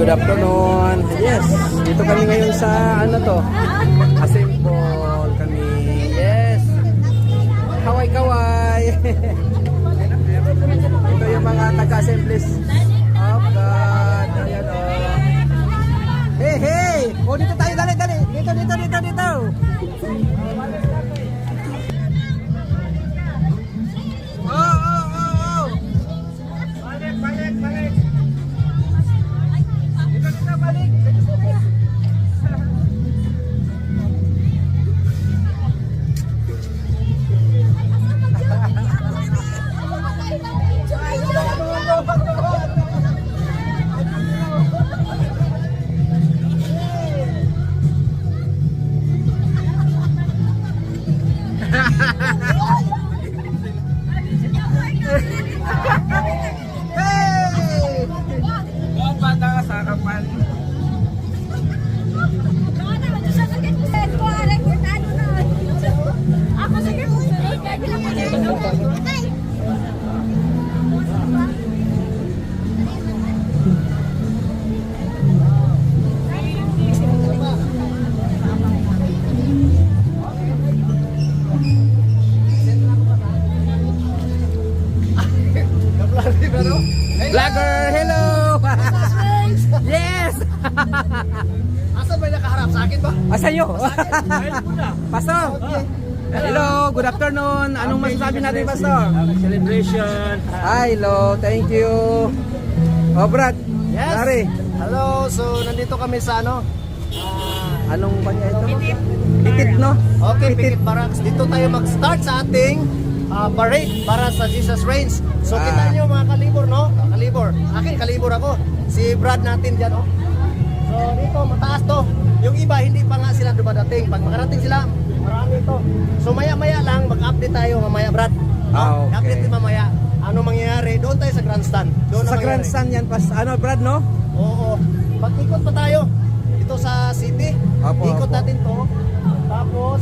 good afternoon. Yes, dito kami ngayon sa ano to? Assemble kami. Yes. Kaway-kaway. Ito yung mga taga-assemblies of God. Ayan o. Hey, hey! O, dito tayo, dali, dali. Dito, dito, dito, dito. Vlogger, hello! Yes! Asa ba nakaharap sa akin ba? Asayo? Pastor! Hello, good afternoon. Anong masasabi natin, Pastor? Celebration. Hi, hello, thank you. Oh, Brad. Yes. Larry. Hello, so nandito kami sa ano? Anong banya ito? Pitit, no? Okay, Pitit Barracks. Dito tayo mag-start sa ating parade para sa Jesus Reigns. So kita nyo mga kalibor, no? Kalibor. Akin, kalibor ako. Si Brad natin dyan, oh. So dito, mataas to. Yung iba, hindi pa nga sila dumadating. Pag makarating sila, marami to. So maya-maya lang, mag-update tayo mamaya, Brad. No? Okay. Update din mamaya. Ano mangyayari? Doon tayo sa grandstand. Doon Sa grandstand yan, ano, Brad, no? Oo. Pag-ikot pa tayo dito sa city. Apo, Ikot apo. natin to. Tapos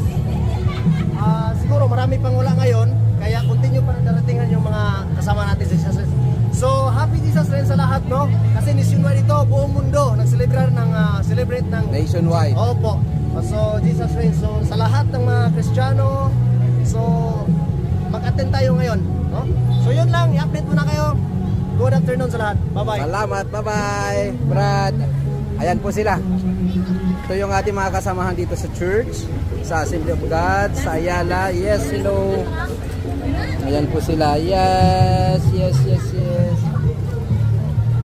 siguro marami pang wala ngayon, kaya continue pa na daratingan yung mga kasama natin sa Jesus. So, happy Jesus rin sa lahat, no? Kasi nationwide ito, buong mundo celebrate ng Nationwide. Opo. So, Jesus rin. So, sa lahat ng mga Kristiyano, so mag-attend tayo ngayon, no? So, yun lang, i-update muna kayo. Good afternoon sa lahat. Bye-bye. Salamat, bye-bye, Brad. Ayan po sila. Ito yung ating mga kasamahan dito sa church, sa Assembly of God, sa Ayala. Yes, hello. Ayan po sila. Yes, yes, yes.